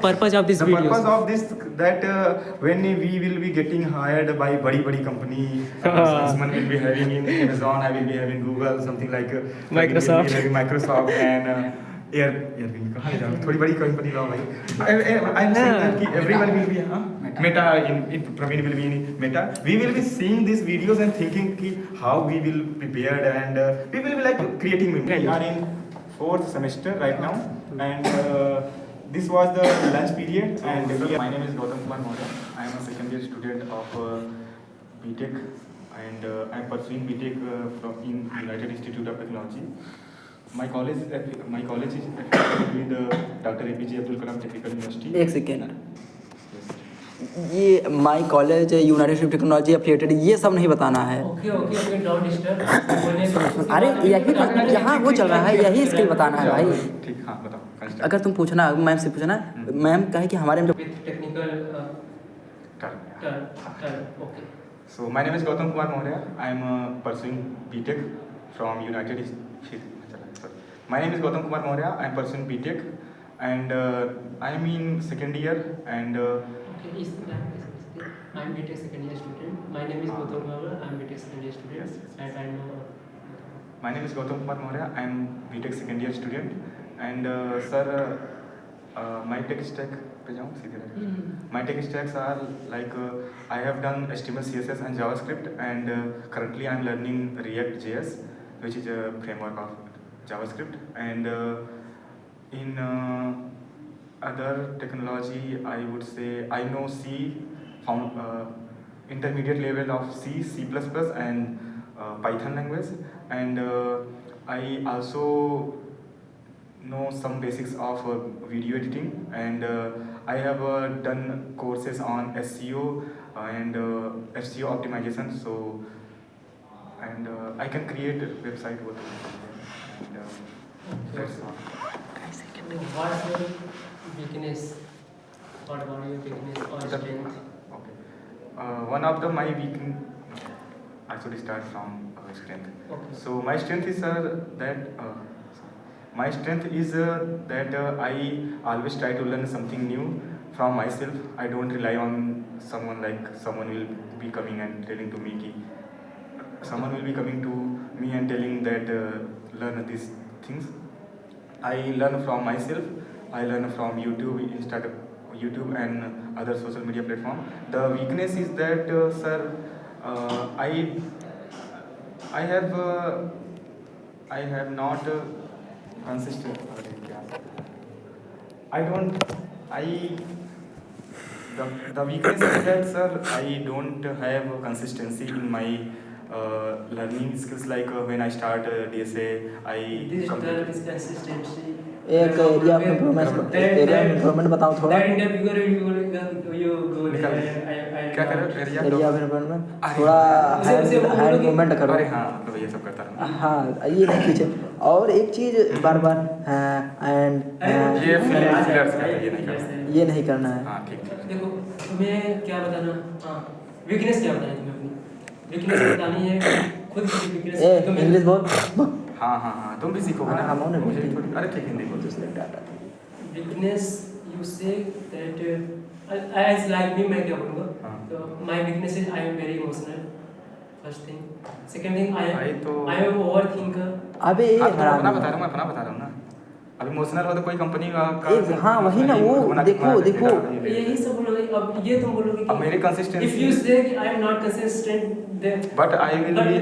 purpose of this The videos? purpose of this that when we will be getting hired by bड़ी company, someone will be having in Amazon, I will be having Google, something like Microsoft. will be having Microsoft and Airvin कहाँ ले जाऊँ थोड़ी बड़ी company लाओ भाई I'm saying that कि everyone will be Meta in Praveen will be in Meta. We will be seeing these videos and thinking कि how we will prepared and we will be like creating. We are in 4th semester right now and. This was the lunch period and my name is Gautam Kumar Maurya. I am a second year student of BTech and I am pursuing BTech from in United Institute of Technology. My college is affiliated with Dr. APJ Abdul Kalam Technical University. एक second, ये my college United institute of technology affiliated ये सब नहीं बताना है। Okay don't disturb. अरे यही तो यहाँ वो चल रहा है, यही स्किल बताना है भाई। ठीक, हाँ बताओ। अगर तुम पूछना मैम से पूछना, मैम कहे कि हमारे में जो technical okay. So my name is Gautam Kumar Maurya. I am pursuing BTech from United. My name is Gautam Kumar Maurya. I am pursuing BTech and I am in second year and. Okay, I am BTech second year student. My name is Gautam Kumar Maurya. I am BTech second year student. Yes. And I know. My name is Gautam Kumar Maurya. I am BTech second year student and sir, my tech stack पे जाऊँ सीधे। My tech stacks are like I have done HTML, CSS and JavaScript and currently I am learning React JS, which is a framework of JavaScript and in other technology I would say I know C, intermediate level of C, C++ and Python language and I also know some basics of video editing and I have done courses on SEO and SEO optimization, so and I can create a website with and that's all. What's your weakness? What about your weakness or strength? Okay. One of my weakness, I should start from strength. Okay. So my strength is that my strength is that I always try to learn something new from myself. I don't rely on someone like someone will be coming and telling to me ki someone will be coming to me and telling that learn these things. I learn from myself. I learn from YouTube and other social media platform. The weakness is that sir, I have not consistent. The weakness is that sir, I don't have consistency in my learning skills. Like when I start DSA, I This complete. is consistency. एक area of improvement बताओ थोड़ा। That interview you go निकाल। I क्या करो area area of improvement थोड़ा hand movement करो। अरे हाँ, तो ये सब करता रहूँ। हाँ ये नहीं पीछे। और एक चीज़ बार बार एंड ये फिलर्स करता है, ये नहीं करता। ये नहीं करना है। हाँ ठीक। देखो तुम्हें क्या बताना, हाँ वीकनेस क्या बतानी तुम्हें अपनी वीकनेस बतानी है खुद की वीकनेस। ए इंग्लिश बोल। हाँ तुम भी सीखोगे ना। हाँ हम मुझे थोड़ी अरे ठीक हिंदी बोल। Weakness you say that as like me मैं क्या बोलूँगा, तो my weakness is I am very emotional first thing. Second thing I am overthinker. अबे अपना बता रहा हूँ ना। अब इमोशनल हो तो कोई कंपनी का हाँ वही ना वो देखो यही सब बोलोगे। अब ये तुम बोलोगे अब मेरी कंसिस्टेंसी इफ यू से कि I am not consistent then but I will be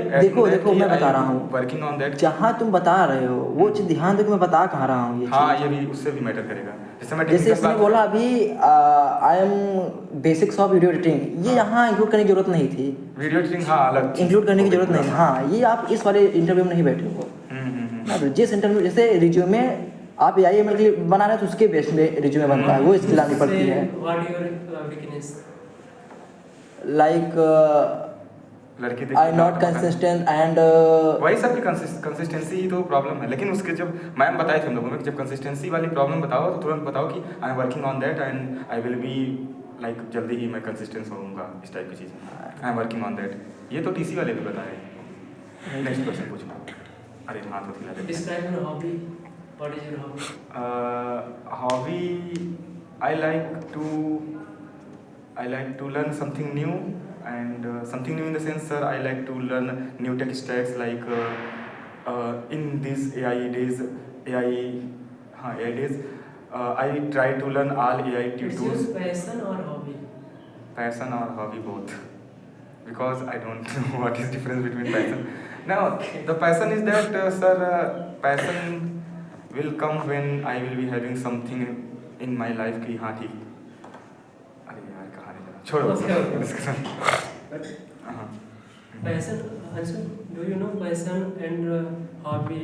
देखो मैं बता रहा हूँ वर्किंग ऑन दैट। जहाँ तुम बता रहे हो वो चीज़ ध्यान दो कि मैं बता कहाँ रहा हूँ ये। हाँ ये भी उससे भी मैटर करेगा। जैसे इसने बोला अभी I am basics of video editing, ये यहाँ इंक्लूड करने की जरूरत नहीं थी। वीडियो एडिटिंग हाँ अलग इंक्लूड करने की जरूरत नहीं। हाँ ये आप इस वाले इंटरव्यू में नहीं बैठे हो। जिस इंटरव्यू जैसे रिज्यूमे आप AIML के लिए बना रहे हैं तो उसके बेस में रिज्यूमे बनता है, वो स्किल आनी पड़ती है। व्हाट योर वीकनेस लाइक लड़की आई नॉट कंसिस्टेंट एंड वही सब की कंसिस्टेंसी ही तो प्रॉब्लम है। लेकिन उसके जब मैम बताए थे हम लोगों ने, जब कंसिस्टेंसी वाली प्रॉब्लम बताओ तो तुरंत बताओ कि I am working on that and I will be like जल्दी ही मैं कंसिस्टेंस होऊंगा, इस टाइप की चीज़। I am working on that. ये तो TC वाले भी बताए। नेक्स्ट क्वेश्चन पूछो। अरे हाँ तो describe your hobby. What is your hobby? Hobby I like to learn something new, and something new in the sense, sir, I like to learn new tech stacks like in these AI days, AI days. I try to learn all AI It's tools. your passion or hobby? Passion or hobby, both, because I don't know what is difference between passion. Now the passion is that, sir, passion will come when I will be having something in my life कि हाँ ठीक, अरे यार कहाँ ले जा, छोड़ो Okay. Discussion. हाँ. Passion, Anshu, do you know passion and hobby?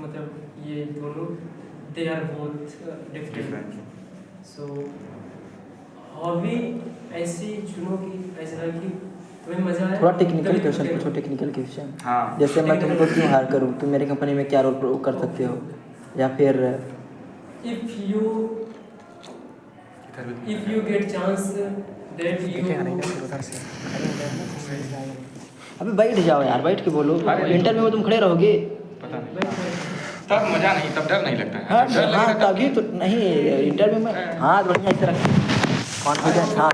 मतलब ये दोनों, they are both different. Different. So hobby ऐसी चुनो कि ऐसा है कि तुम्हें मजा आए. थोड़ा टेक्निकल तभी क्वेश्चन करो. पूछो, टेक्निकल क्वेश्चन. हाँ. जैसे मैं तुमको क्यों हायर करूँ, तुम मेरे कंपनी में क्या रोल कर सकते हो, या फिर if you get chance that you अबे बैठ जाओ यार, बैठ के बोलो. इंटरव्यू में तुम खड़े रहोगे. पता नहीं. तब मजा नहीं, तब डर नहीं लगता है. हाँ डर हाँ, लगता है तभी तो नहीं. इंटरव्यू में हाथ बढ़िया ऐसे रख, कॉन्फिडेंस. हाँ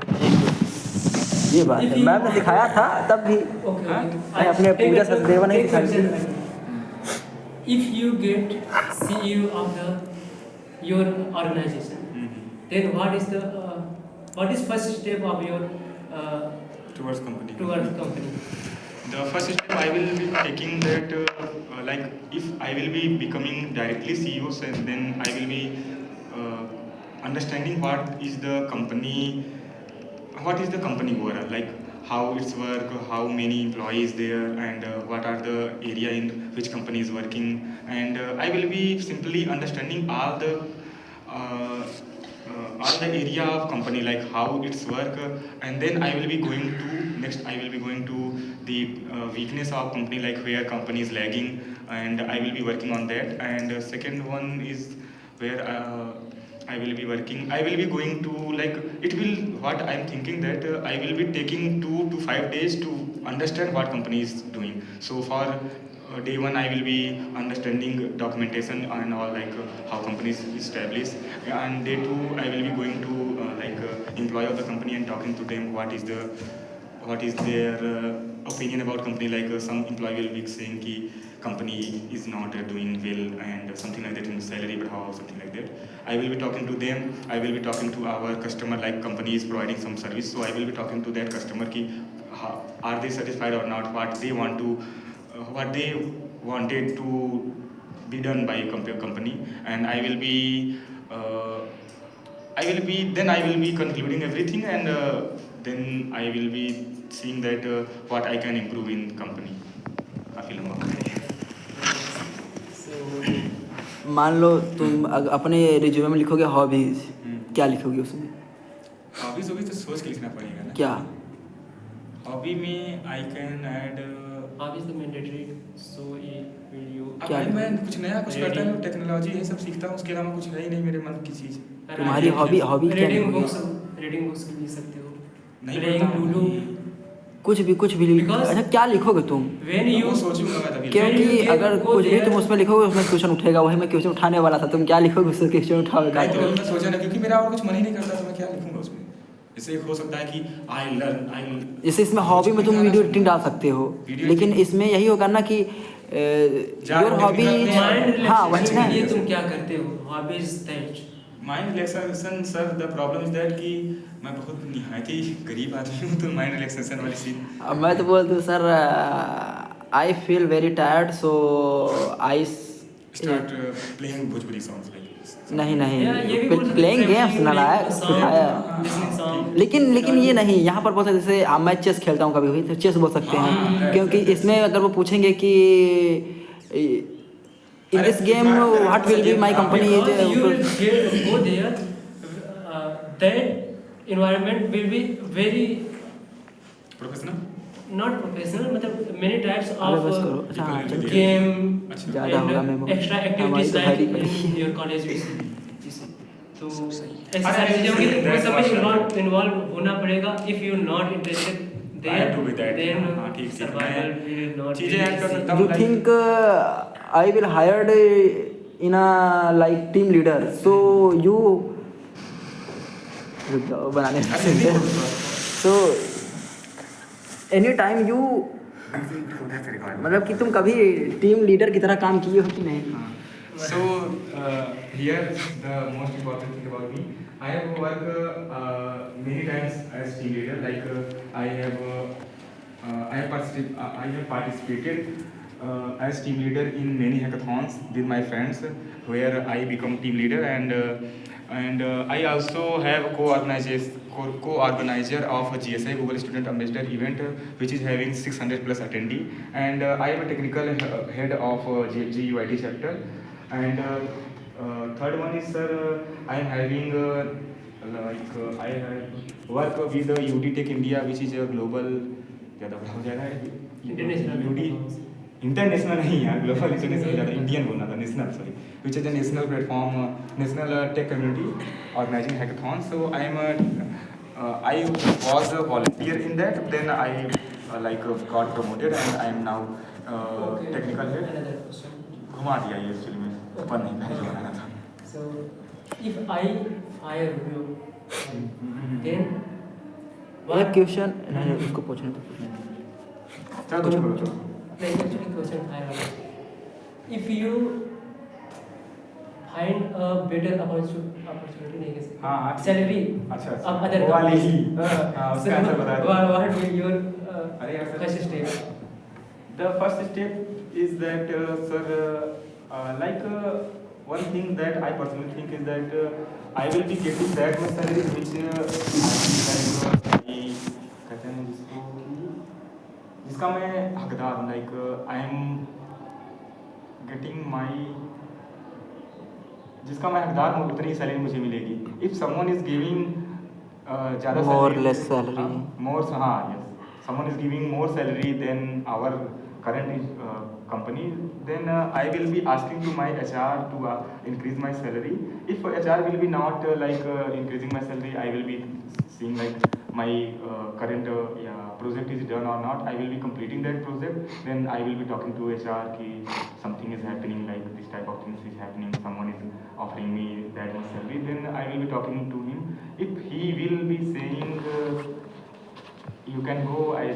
ये बात है, मैम ने सिखाया था तब भी. मैं अपने पूजा सचदेवा नहीं सिखाई थी. If you get CEO of your organization, then what is first step of your towards company. company? The first step I will be taking that, like if I will be becoming directly CEOs, and then I will be understanding what is the company overall, like how it's work, how many employees there, and what are the area in which company is working, and I will be simply understanding all the area of company, like how it's work, and then I will be going to the weakness of company, like where company is lagging, and I will be working on that. And second one is where I will be going to, like, what I'm thinking that I will be taking 2 to 5 days to understand what company is doing. So for day one I will be understanding documentation and all, like how companies established, and day two I will be going to employee of the company and talking to them what is their opinion about company, like some employee will be saying ki company is not doing well and something like that, in salary but how, something like that. I will be talking to them. I will be talking to our customer, like company is providing some service, so I will be talking to that customer ki are they satisfied or not, what they wanted to be done by company, and I will be concluding everything, and then I will be seeing that what I can improve in company. काफी लंबा. मान लो तुम अपने resume में लिखोगे hobbies, क्या लिखोगे उसमें? हॉबीज तो सोच के लिखना पड़ेगा ना. क्या हॉबी में I can add Hobby is the mandatory, so will you? क्या मैं कुछ नया कुछ करता हूँ, टेक्नोलॉजी ये सब सीखता हूँ, उसके अलावा कुछ है ही नहीं मेरे मन की चीज. तुम्हारी हॉबी क्या रीडिंग लिखोगे? बुक्स लिख सकते हो. नहीं Playing पढ़ता हूँ. Ludo. कुछ भी Because- अच्छा क्या लिखोगे तुम? When वो you सोचूंगा मैं तभी. क्योंकि you get अगर go कुछ भी there- तुम उसमें लिखोगे उसमें क्वेश्चन उठेगा, वही मैं क्वेश्चन उठाने वाला था. तुम क्या लिखोगे उससे क्वेश्चन उठाओगे? नहीं तो मैं सोचा ना, क्योंकि मेरा और कुछ मन ही नहीं करता, तो मैं क्या लिखूंगा उसमें. इससे हो सकता है कि आई जैसे इसमें हॉबी में तुम वीडियो एडिटिंग डाल सकते हो, लेकिन इसमें यही होगा ना कि योर हॉबी. mind हाँ वही relaxation ना. के लिए तुम क्या करते हो? Hobby is that. Mind relaxation. Sir the problem is that कि मैं बहुत निहायत ही गरीब आदमी हूँ, तो माइंड रिलैक्सेशन वाली चीज. अब मैं तो बोलता हूँ sir, I feel very tired, so I start playing Bhojpuri songs like. नहीं Yeah, ये भी बोल सकते प्लेइंग हैं, गेम्स ना लाया song, सिखाया. listening song. लेकिन ये नहीं, यहाँ पर बोल सकते जैसे मैं चेस खेलता हूँ कभी कभी, तो चेस बोल सकते हैं. क्योंकि इसमें अगर वो पूछेंगे कि in this game what will be my company Because you will is. go there, that environment will be very professional. not professional, मतलब many types अरे बस of करो. अच्छा हाँ चलो. game अच्छा. ज़्यादा होगा and मेमो. extra हमारी activities तो like भारी पड़ी. in your college. तो ऐसी अरे, सारी चीज़ों में that's सब में what- involve होना पड़ेगा. If you not interested I have to be that. then हाँ, ठीक. survival will not चीजें be ऐड कर easy. सकता हूँ. You think I will hired in a like team leader, so you रुक जाओ बनाने सो एनी टाइम यू मतलब कि तुम कभी टीम लीडर की तरह काम किए हो कि नहीं? So here the most important thing about me, I have worked many times as team leader. Like I have participated as team leader in many hackathons with my friends, where I become team leader, and I also have co-organizer of GSI Google Student Ambassador event, which is having 600 plus attendee, and I am a technical head of GUIT chapter. And third one is, sir, I am having I have work with UD Tech India, which is a global ज़्यादा बड़ा हो जाएगा International. UD international नहीं यार, global international ज़्यादा Indian बोलना था, national sorry, which is a national platform, national tech community organising hackathon. So I was a volunteer in that, then I got promoted and I am now technical head. Another question. घुमा दिया ये actually में ऊपर नहीं पहले जो बनाना था. So, if I fire you, then एक क्वेश्चन नहीं उसको पूछने तो चलो तुम करो. like actually question fire. If you find a better opportunity नहीं कैसे? हाँ, Salary. अच्छा, of other वो वाली ही. companies. हाँ, उसका आंसर बता दो. What will your अरे यार, first step? The first step is that, sir, one thing that I personally think is that I will be getting that much salary which कहते हैं जिसका मैं हकदार हूँ. I am getting जिसका मैं हकदार हूँ उतनी सैलरी मुझे मिलेगी. If someone is giving ज़्यादा more less salary, someone is giving more salary than our current company, then I will be asking to my HR to increase my salary. If HR will be not increasing my salary, I will be seeing my current project is done or not. I will be completing that project. Then I will be talking to HR ki something is happening, like this type of things is happening. Someone is offering me that much salary. Then I will be talking to him. If he will be saying you can go, I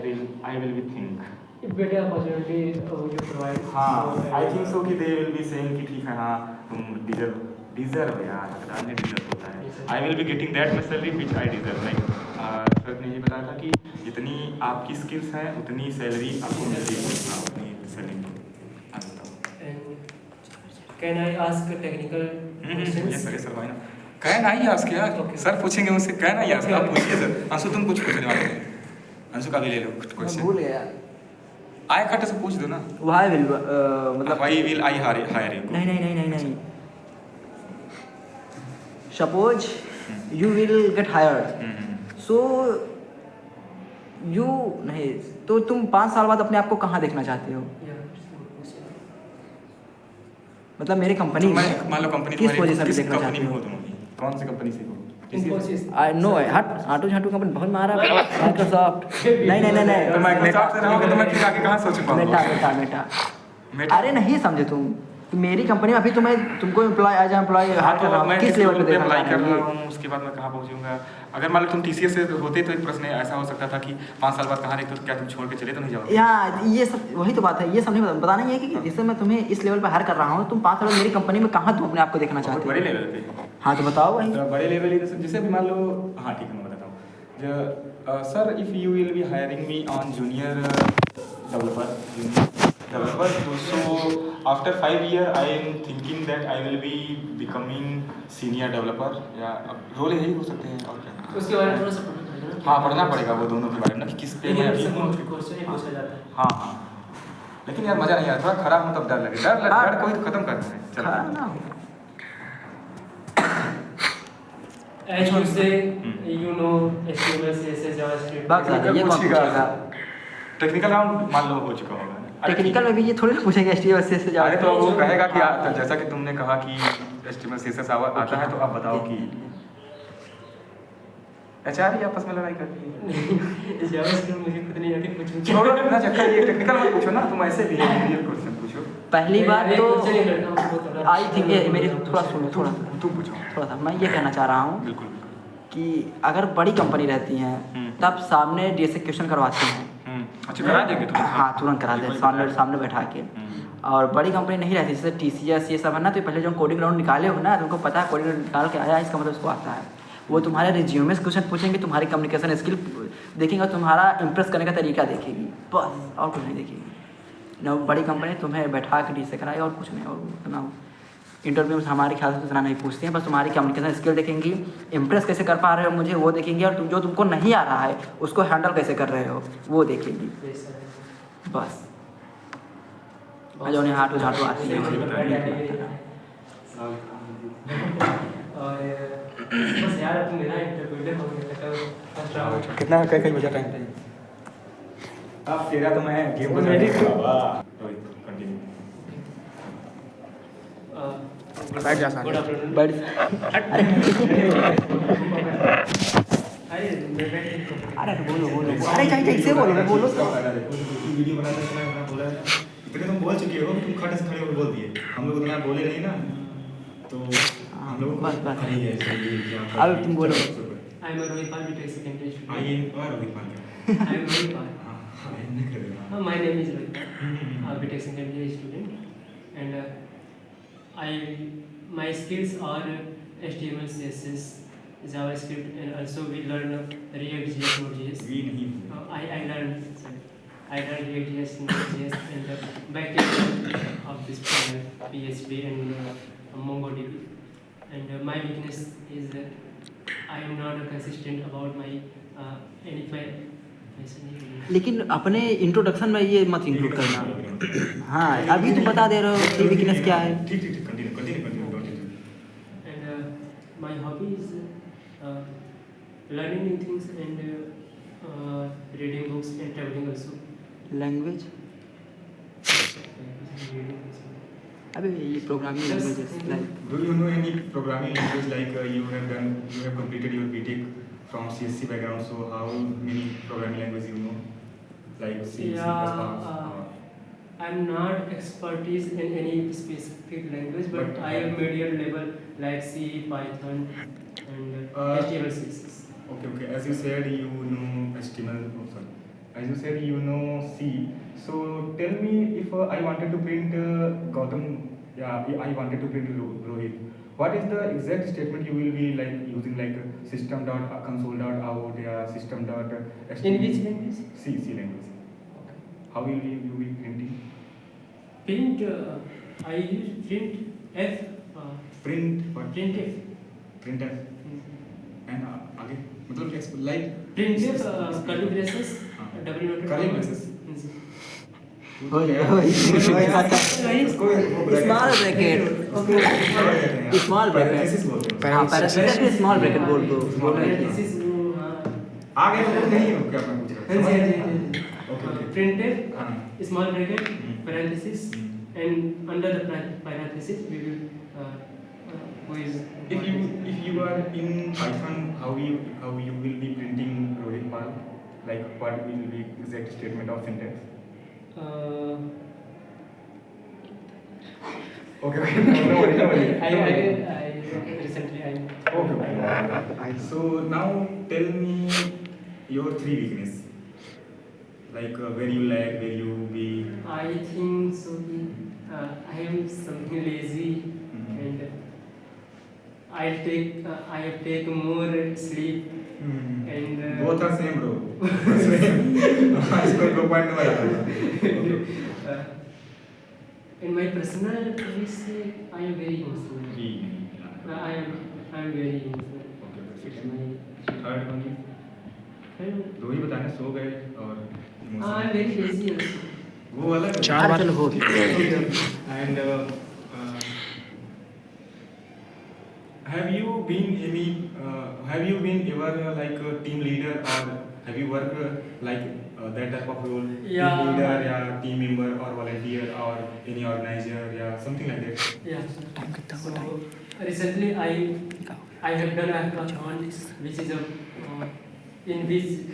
will be think. If better opportunity you provide. हाँ, I think so कि they will be saying कि ठीक है, हाँ तुम deserve यार, हकदार ने deserve होता है. I will be getting that much salary which I deserve. Sir ने ये बताया था कि जितनी आपकी skills हैं उतनी salary आपको मिलती है. उतनी salary. आप बताओ. Can I ask a technical questions? Yes sir, why not? Can I ask यार? सर पूछेंगे मुझसे. Can I ask? आप पूछिए सर. अंशु तुम कुछ पूछने वाले हो. अंशु का भी ले लो question. भूल गया. आय खट से पूछ दो ना. Why will मतलब Why will I hire you? नहीं. Suppose you will get hired. So you नहीं तो तुम 5 साल बाद अपने आप को कहाँ देखना चाहते हो? Yeah, it's a good question. मतलब मेरी कंपनी मान लो कंपनी किस पोजीशन पे किस देखना कंपनी चाहते में हो? हो तुम अभी? कौन सी कंपनी से हो? Infosys. I know Hatu company बहुत मारा माइक्रोसॉफ्ट नहीं तो माइक्रोसॉफ्ट से रहोगे तो मैं फिर आगे कहाँ सोच पाऊंगा? मेटा अरे नहीं समझे तुम मेरी कंपनी में अभी तुमको एम्प्लॉय हायर कर रहा हूँ किस लेवल पे देखना अप्लाई कर चाहते रहा हो? हूँ, उसके बाद मैं कहाँ पहुँचूंगा? अगर मान लो तुम TCS से होते तो एक प्रश्न ऐसा हो सकता था कि 5 साल बाद कहाँ रहते तो क्या तुम छोड़ के चले तो नहीं जाओगे? यार ये सब वही तो बात है, ये सब नहीं बताना ये है कि जैसे मैं तुम्हें इस लेवल पे हायर कर रहा हूँ, तुम 5 साल बाद मेरी कंपनी में कहाँ तुम अपने आप को देखना चाहते हो? बड़े लेवल पे. हाँ तो बताओ भाई. बड़े लेवल जैसे भी मान लो, हाँ ठीक है मैं बताता हूँ. Sir if you will be hiring me on junior developer, so after 5 years I am thinking that I will be becoming senior developer. या रोल यही हो सकते हैं और क्या? उसके बारे में थोड़ा सा पढ़ना पड़ेगा. हाँ पढ़ना पड़ेगा वो दोनों के बारे में कि किस पे मैं अभी हूँ. क्वेश्चन ही पूछा जाता है. हाँ लेकिन यार मजा नहीं आया, थोड़ा खराब हूँ तब डर लगे. डर कोई तो खत्म करना है. चलो As you say, you know HTML, CSS, JavaScript. बात ये कौन पूछेगा? टेक्निकल राउंड मान लो हो चुका होगा. टेक्निकल में भी ये थोड़ी ना पूछेंगे HTML CSS से अरे तो वो कहेगा कि जैसा कि तुमने कहा कि HTML CSS आता है तो आप बताओ कि HR ही आपस में लड़ाई करती है. JavaScript मुझे खुद नहीं आती, पूछूं. छोड़ो ना चक्कर, ये टेक्निकल मत पूछो ना, तुम ऐसे भी रियल क्वेश्चन पूछो. पहली बात तो आई आई थिंक ये मेरी थोड़ा सुनो थोड़ा तुम पूछो. थोड़ा सा मैं ये कहना चाह रहा हूँ बिल्कुल कि अगर बड़ी कंपनी रहती हैं तब सामने डीएसए क्वेश्चन करवाते हैं। अच्छा करा देंगे तुम? हाँ तुरंत करा दें सामने बैठा के। और बड़ी कंपनी नहीं रहती जैसे TCS ये सब है ना, तो पहले जो कोडिंग राउंड निकाले हो ना, तुमको पता है कोडिंग राउंड निकाल के आया इसका मतलब उसको आता है। वो तुम्हारे रिज्यूमे से क्वेश्चन पूछेंगे, तुम्हारी कम्युनिकेशन स्किल देखेंगे, तुम्हारा इम्प्रेस करने का तरीका देखेगी, बस और कुछ नहीं देखेगी ना। बड़ी कंपनी तुम्हें बैठा के डीएसए कराए और कुछ नहीं। और उतना इंटरव्यू में हमारे ख्याल से उतना नहीं पूछते हैं, बस तुम्हारी कम्युनिकेशन स्किल देखेंगी, इम्प्रेस कैसे कर पा रहे हो मुझे वो देखेंगे, और जो तुमको नहीं आ रहा है उसको हैंडल कैसे कर रहे हो वो देखेंगी बस। जो उन्हें हाथों झाटू आती है और बस यार अब मेरा इंटरव्यू हो गया। कितना कई बजा टाइम? अब तेरा तो मैं गेम बजा बैठ जा गुड आफ्टरनून। बड़ी अरे बोलो अरे चाहिए इसे बोलो वीडियो बनाते समय मैं बोला है ना, इतने तुम बोल चुके हो कि तुम खड़े से खड़े होकर बोल दिए, हम लोग उतना बोले नहीं ना, तो हम लोग बस नहीं है सही। अब तुम बोलो। I am Rohit Pal, BTech secondary student. I am Rohit Pal. I am Rohit Pal. हां नहीं करेगा। My name is Rohit, BTech secondary student, and my skills are HTML, CSS, JavaScript, and also we learn React.js, Node.js. We नहीं। I learned React.js, Node.js, and the backend of this project, PHP and MongoDB. And my weakness is I am not consistent about my any file. लेकिन अपने introduction में ये मत include करना। हाँ अभी तुम बता दे रहे हो कि वीकनेस क्या है। ठीक continue. And my hobby is learning new things and reading books and traveling also. Language अबे ये programming languages like Do you know any programming language like you have completed your BTech from CSC background, so how many programming languages you know, like C, I'm not expertise in any specific language, but I have medium level like C, Python, and HTML, CSS. Okay. As you said, you know HTML. Oh, sorry. As you said, you know C. So tell me, if I wanted to print Gautam, I wanted to print Rohit. What is the exact statement you will be like using, like system.console.out, system.html? In which language? C language. Okay. How will you be printing? Print. I use printf. Print what? Printf. Printf. And आगे मतलब like Printf curly braces. Double noted. curly braces. Small bracket small bracket हाँ parenthesis small bracket बोल दो Parenthesis. आगे तो नहीं हो क्या मैं पूछ रहा हूँ। Okay. Printf small bracket parenthesis and under the parenthesis we will who is. If you are in Python, how you will be printing Rohit Pal? Like what will be exact statement of syntax? Okay. No worry. I recently Okay. So now tell me your 3 weakness. Like where you lag, where you be. I think so. I am something lazy and I have take more sleep and Both are same, bro. इसको 2 point बराबर। in my personal case I am very emotional. I am very emotional. Okay. Third one. दो ही बताने, सो गए और I am very lazy also. वो अलग 4 बार हो गया। And have you been ever like a team leader, or have you worked like that type of role? Yeah. Team leader, yeah, team member or volunteer or any organizer, yeah, something like that. Yeah. So recently I have done a hackathon which is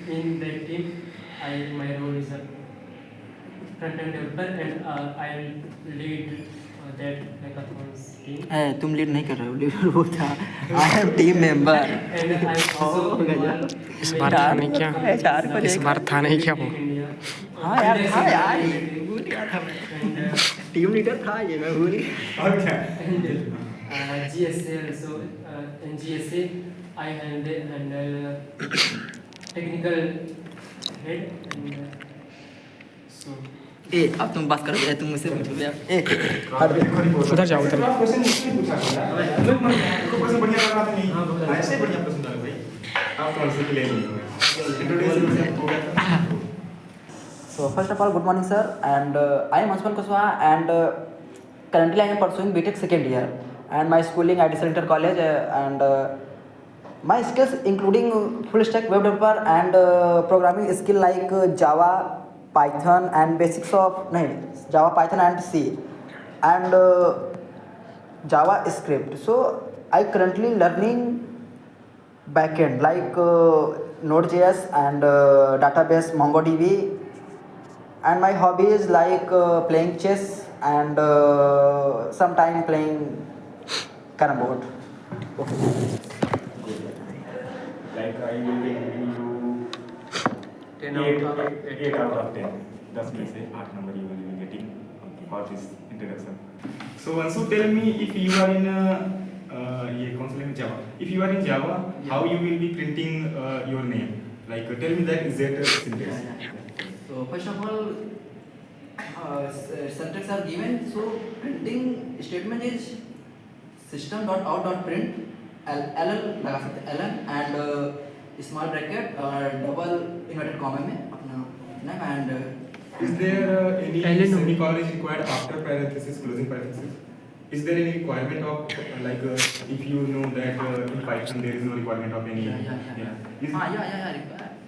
in that team my role is a front-end developer and I will lead that hackathons team. तुम lead नहीं कर रहे हो, lead वो था। I am team member. And I also involved इस in bar many था नहीं क्या? HR को इस बार था नहीं क्या वो? India. हाँ यार, And था I यार, see भूल गया था मैं। and टीम लीडर था ये, मैं भूल गया। और क्या GSA also in GSA I handle technical head and so ए अब तुम बात करो, तुम मुझसे पूछो यार। ए हट उधर जाओ, उधर। आप क्वेश्चन मुझसे नहीं पूछा करो आपको क्वेश्चन बढ़िया कर रहा था नहीं ऐसे बढ़िया प्रश्न डालो भाई आप तो आंसर ले नहीं हो इंट्रोड्यूस योरसेल्फ हो गया था So first of all, good morning, sir. And I am Anshuman Kushwaha, and currently I am pursuing BTech second year, and my schooling at Center College, and my skills including full stack web developer and programming skill like Java, Python, and basics of Java, Python, and C, and JavaScript. So I currently learning backend like Node.js and database MongoDB. And my hobby is like playing chess and sometime playing carom board. like I will be giving you 10 out of 8 out of 10 10 में से 8 number you will be getting for this introduction. So Ansu, tell me if you are in ये कौन सा language Java. If you are in Java, how you will be printing your name? Like tell me that exact syntax. So first of all, syntax are given. So printing statement is system.out.print ll लगा सकते हैं ln and small bracket और double inverted comma में अपना name and Is there any Ln. semicolon is required after parenthesis, closing parenthesis? Is there any requirement of like if you know that in Python there is no requirement of any? Is- हाँ या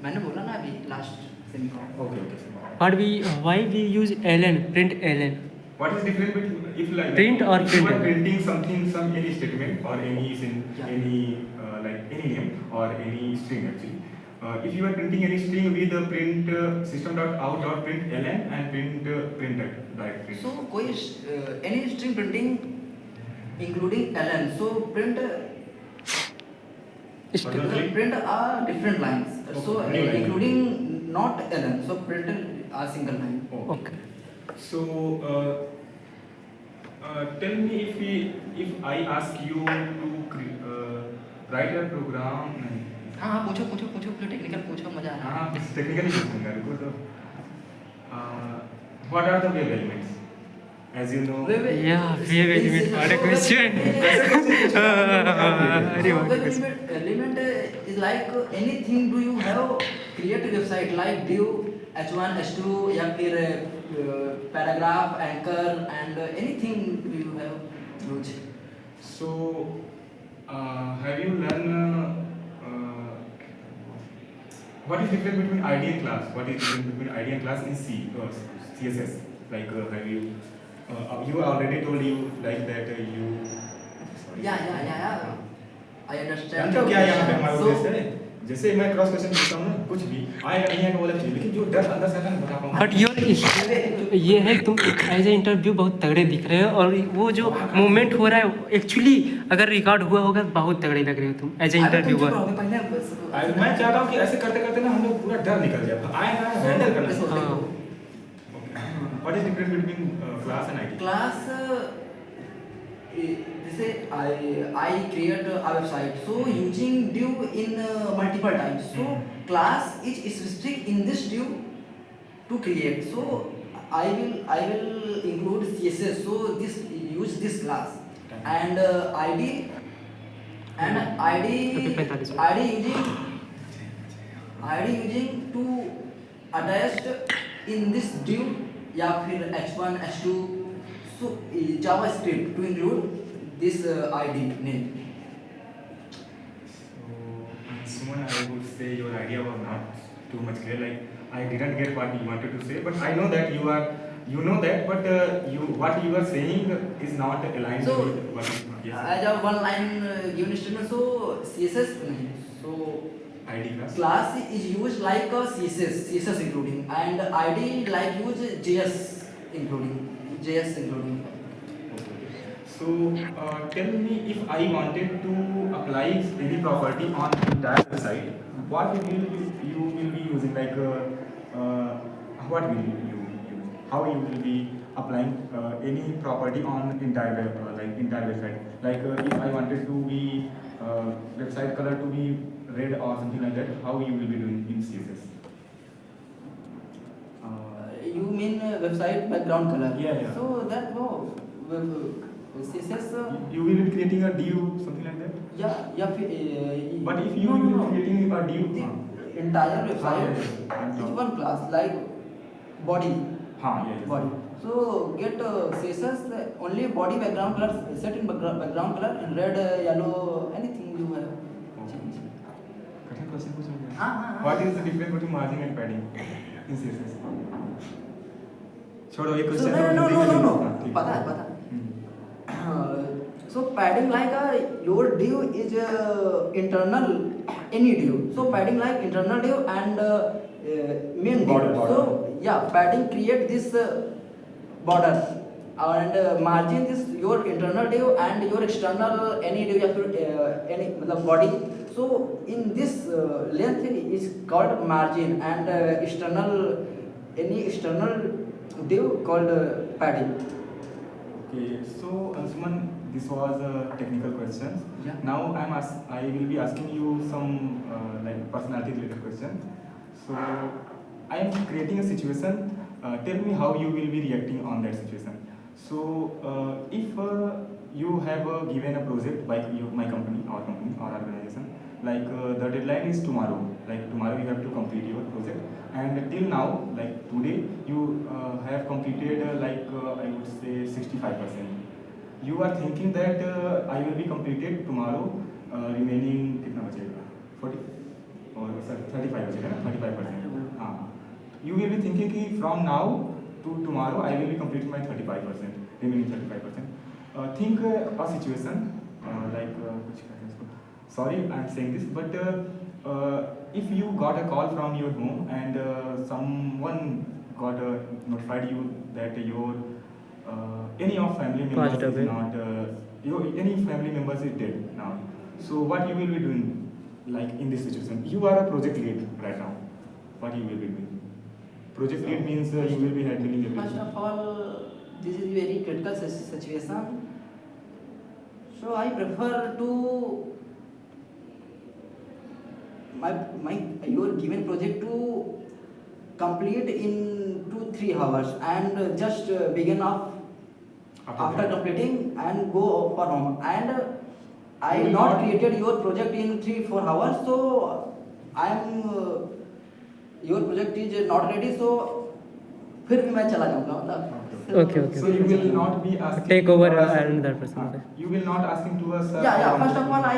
मैंने बोला ना अभी last semicolon. Okay, okay. but why we use ln print ln What is different between if like Print or if you are print? printing something, any statement or any Yeah. any like any name or any string actually. If you are printing any string with print system.out.println and printer directory. So कोई any string printing including ln, so print Horizontally? print are different lines. So New line. including not ln, so print are single line. okay So tell me if I ask you to write a program. हाँ पूछो technical पूछो, मजा आ रहा है. हाँ कुछ technically पूछूंगा रुको तो. What are the web elements? As you know. Yeah, web element. What a question. Web element is like anything do you have create a website like div h1 h2 या फिर paragraph anchor and anything do you have use. So have you learned what is difference between ID and class? What is difference between ID and class in C or CSS? Like have you already told you like that you. Sorry. Yeah. I understand. जानते हो क्या यहाँ पे हमारा उद्देश्य है? जैसे मैं क्रॉस क्वेश्चन पूछता हूँ ना कुछ भी आएगा नहीं आएगा बोला चाहिए लेकिन जो डर अंदर से आता है ना बता पाऊंगा. बट योर ये है तुम एज ए इंटरव्यू बहुत तगड़े दिख रहे हो और वो जो मूवमेंट हो रहा है एक्चुअली अगर रिकॉर्ड हुआ होगा तो बहुत तगड़े लग रहे हो तुम एज ए इंटरव्यूअर. मैं चाहता हूँ कि ऐसे करते करते ना हम लोग पूरा डर निकल जाए आएगा हैंडल करना. हाँ. What is difference between class and ID? Class जैसे I create a website, so using div in multiple times. So class is specific in this div to create. So I will include CSS. So this use this class and ID using to attached in this div या फिर h1 h2. So JavaScript to include this ID name. So Suman, I would say your idea was not too much clear. Like I didn't get what you wanted to say, but I know that you know that, but what you are saying is not aligned So, with what you. Yes. As a one line given statement, so CSS नहीं. So ID class. class is used like a CSS including, and ID like use JS including. Okay. So tell me, if I wanted to apply any property on entire website, what will you will be using? Like what will you use? How you will be applying any property on entire entire website? Like if I wanted to be website color to be red or something like that, how you will be doing in CSS? You mean website background color? Yeah. So that CSS. You will be creating a div, something like that. Yeah. But if you will be creating a div, the entire website yeah. is one class, like body. Yes. Body. So get CSS only body background color, set in background color in red, yellow, anything you have. Change. Question पूछ रहे हैं। हाँ। What is the difference between margin and padding in CSS? छोड़ो ये So question। no. हाँ, ठीक। पता है। So padding like your div is internal any div. So padding like internal div and main div. Border. So yeah, padding create this border and margin is your internal div and your external any div या फिर any मतलब body. So in this length is called margin and any external div called padding. Okay, so Anshuman, this was technical questions. Yeah. Now I will be asking you some like personality related questions. So I am creating a situation. Tell me how you will be reacting on that situation. So if you have given a project by my company, our company, our organization, like the deadline is tomorrow. Like tomorrow you have to complete your project, and till now, like today, you have completed I would say 65%. You are thinking that I will be completed tomorrow, remaining कितना बचेगा? 40 or 35 बचेगा ना? 35%. हाँ. You will be thinking कि from now to tomorrow I will be completing my 35%, remaining 35%. Think a situation like कुछ कहते हैं इसको. Sorry, I am saying this, but if you got a call from your home and someone got notified you that your any of family members is not any family members is dead now. So what you will be doing like in this situation? You are a project lead right now. What you will be doing? Project lead means you will be handling everything. First of all, this is very critical situation. So I prefer to your given project to complete in 2-3 hours and just begin off after completing and go for home. And I not created your project in 3-4 hours, so your project is not ready, so फिर भी मैं चला जाऊंगा मतलब. Okay. So you will not be asking. Take over to us- another person. You will not asking to us. Yeah. First of all, I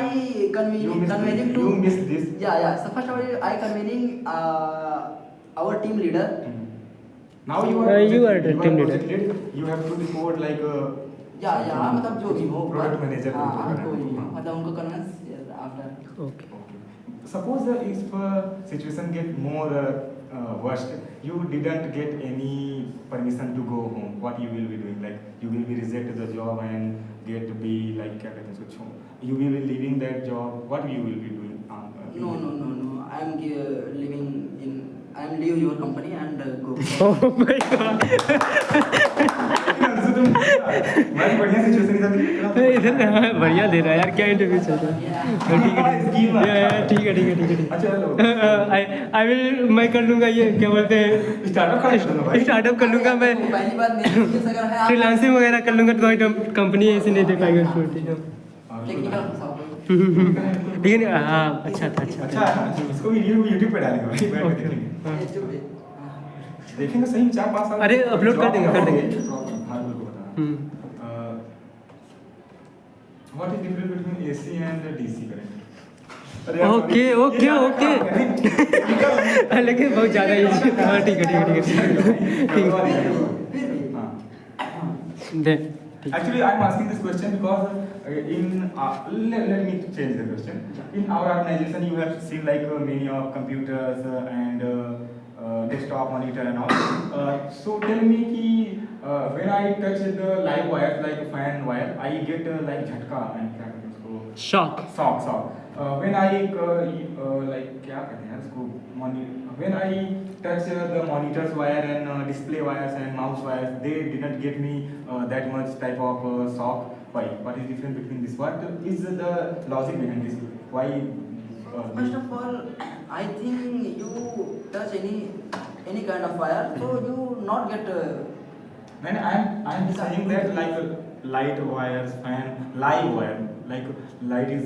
convening to. You missed this. Yeah. So first of all, I convening our team leader. Now you are. You are the team leader. You have to report like. Yeah. मतलब जो भी हो. Product manager. हाँ कोई मतलब उनको convince after. Okay. Suppose if situation get more worst, you didn't get any permission to go home. What you will be doing? Like you will be rejected the job and get to be like क्या कहते हैं उसको? You will be leaving that job. What you will be doing? No. I am leave your company and go. Oh my God. भाई बढ़िया situation इधर इधर बढ़िया दे रहा है यार, क्या इंटरव्यू चल रहा है? ठीक है। अच्छा हेलो आई विल मैं कर लूँगा ये क्या बोलते हैं स्टार्टअप कर लूँगा मैं, पहली बात मेरे केस अगर है फ्रीलांसिंग वगैरह कर लूँगा तो कंपनी ऐसे नहीं दे पाएगी उसको. टेक्निकल लेकिन हाँ अच्छा था. अच्छा इसको भी YouTube पे डालेंगे भाई बैठ के देखेंगे सही 4-5 साल. अरे अपलोड कर देंगे. What is difference between AC and DC current? Okay. लेकिन बहुत ज़्यादा ही. हाँ ठीक है. दे. Actually, I am asking this question because let me change the question. In our organization, you have seen like many of computers and desktop monitor and all. So tell me कि when I touch the live wires like fan wire, I get like झटका and क्या कहते हैं उसको? Shock. Shock. When I like क्या कहते हैं उसको? When I touch the monitors wire and display wires and mouse wires, they didn't get me that much type of shock. Why? What is different between this? What is the logic behind this? Why? First of all, I think you touch any kind of wire, so you not get. And I'm saying that like light wires, fan, live wire, like light is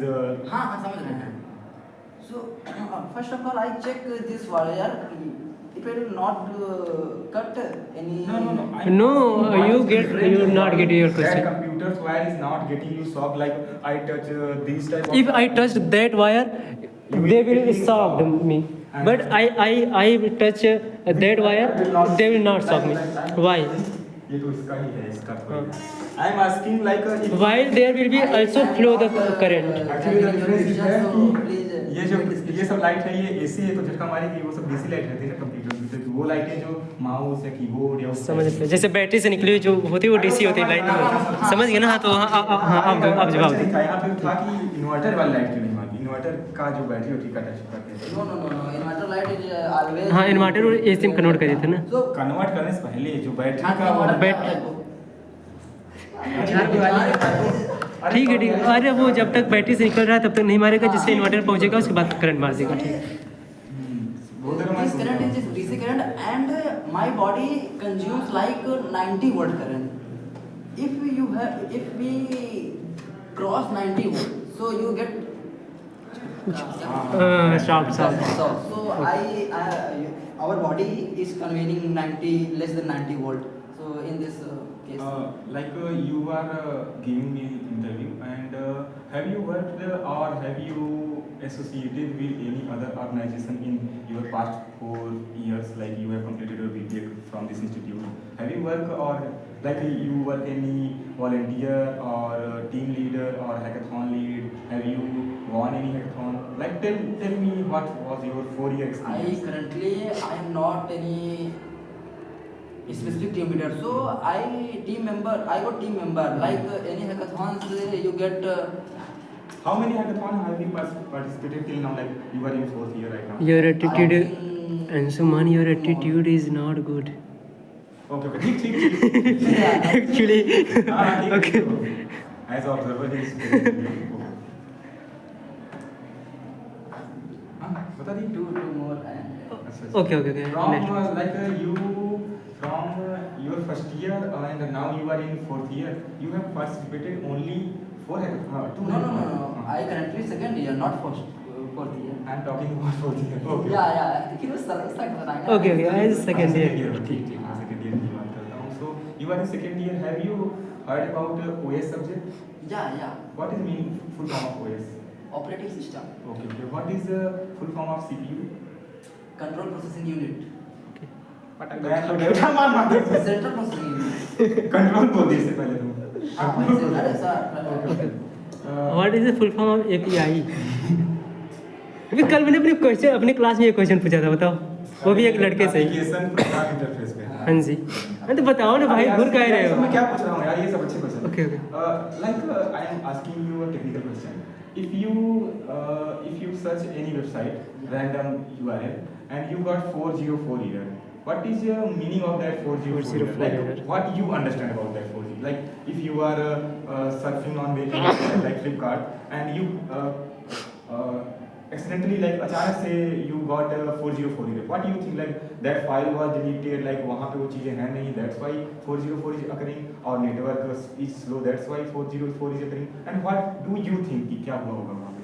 हाँ समझ रहे हैं. So first of all, I check this wire. It will not cut any. No. You not get your That question. computer's wire is not getting you shock like I touch these type of. If I touch that wire, they will shock me. But I touch that wire, they will not shock me. Why? ये तो इसका ही है इसका I am asking like if While there will be also flow the current. actually the difference is that कि ये सब light है ये AC है तो झटका मारेगी वो सब DC लाइट रहती है ना कंप्यूटर में तो वो लाइटें जो माउस या कीबोर्ड या समझ सकते हैं जैसे बैटरी से निकली हुई जो होती है वो डीसी होती है लाइट नहीं होती समझ गए ना हाँ तो हाँ आप जवाब दें यहाँ पे था कि इन्वर्टर वाली लाइट क्यों नहीं मारती इन्वर्टर का जो बैटरी होती है का टच करते हैं No. Inverter light is always. हाँ इन्वर्टर और एसी में कन्वर्ट कर देते हैं ना So कन्वर्ट करने से पहले जो बैटरी का वो ठीक है अरे वो जब तक बैटरी से निकल रहा है तब तक नहीं मारेगा जिससे इन्वर्टर पहुंचेगा उसके बाद करंट मार देगा ठीक है this current is just DC current and my body consumes like 90 volt current. If we cross 90 volt, so you get shock so our body is conveying 90 less than 90 volt. So in this case. Like you are giving me interview and have you worked or have you associated with any other organization in your past 4 years like you have completed your BTech from this institute have you worked or like you work any volunteer or team leader or hackathon lead have you won any hackathon like tell me what was your 4-year experience I am not any specific team leader, so I got team member like any hackathons you get. How many hackathons have you participated till now? Like you are in 4th year right now. Your attitude, Ansuman, your attitude is not good. Okay. ठीक. Actually, okay. As observer, he is. बता दी. Two more. okay. From like you from your first year and now you are in 4th year, you have participated only 4 hackathons. No. I currently 2nd year, not 4th year. I am talking about 4th year. Okay. Yeah. He was stuck. Okay. I is second year. ठीक. Second year की बात करता हूँ. So you are in 2nd year. Have you heard about OS subject? Yeah. What is mean full form of OS? Operating system. Okay. What is the full form of CPU? Control processing unit. Central processing unit. Control बोल दिए इससे पहले तुम. अरे sir. What is the full form of API? अभी कल मैंने अपने क्लास में एक क्वेश्चन पूछा था बताओ वो भी एक लड़के से एप्लीकेशन प्रोग्राम इंटरफेस पे. हाँ जी तो बताओ ना भाई घुर कह रहे हो मैं क्या पूछ रहा हूँ यार ये सब अच्छे question. Okay. Like I am asking you a technical question. If you search any website random URL and you got 404 error, what is the meaning of that 404 error? Like what you understand about that 404? Like if you are surfing on website like Flipkart and you accidentally like अचानक से you got 404 error. What do you think like that file was deleted like वहाँ पे वो चीजें हैं नहीं that's why 404 is occurring or network is slow that's why 404 is occurring and what do you think कि क्या हुआ होगा वहाँ पे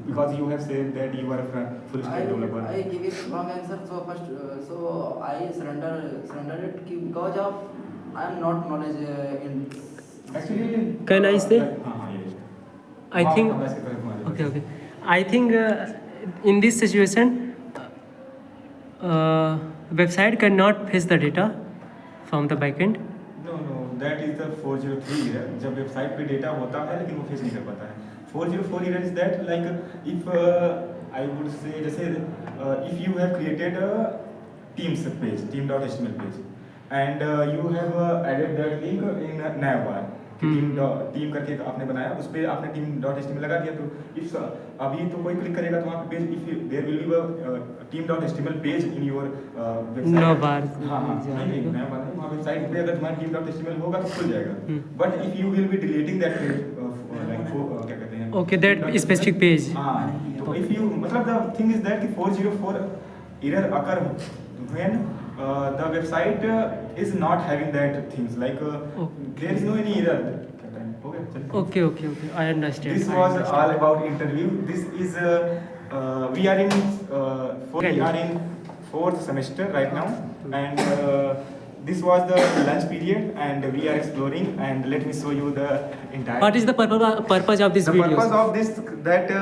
because you have said that you are a full stack developer. I give it wrong answer. So first, I surrender it because of I am not knowledge in. Actually, Can I say? I think. Okay. I think in this situation, website cannot fetch the data from the backend. No, that is the 403 error. जब website पे data होता है लेकिन वो fetch नहीं कर पाता है. 404 error is that like if I would say जैसे if you have created Teams page, team.html page, and you have added that link in Navbar. Team करके आपने बनाया, उस पे आपने team.html लगा दिया, तो इफ अभी तो कोई क्लिक करेगा तो वहाँ पे page, if there will be a team.html page in your website. Navbar। हाँ नहीं Navbar नहीं, वहाँ वेबसाइट पे अगर तुम्हारा team.html होगा तो खुल जाएगा। But if you will be deleting that page, क्या कहते हैं, Okay, that specific page. हाँ, तो if you, मतलब the thing is that कि 404 error occur when the website is not having that things like there is no any error. Okay, okay, okay. I understand. This was all about interview. This is we are in fourth semester right now, and this was the lunch period, and we are exploring. And let me show you the entire. What is the purpose of this The video? purpose of this, that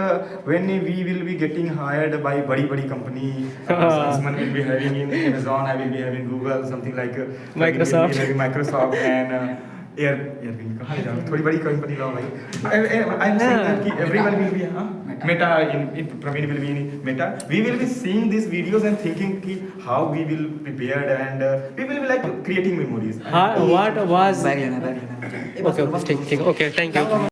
when we will be getting hired by bड़ी company, someone will be having in Amazon, I will be having Google, something like Microsoft. Microsoft and Airwing. कहाँ ले जाऊँ? थोड़ी बड़ी company लाओ भाई। I'm saying that कि everyone will be Meta in Praveen will be in Meta. We will be seeing these videos and thinking कि how we will prepared, and we will be like creating memories. What was? Bag लेना Okay, okay, ठीक, okay, thank you.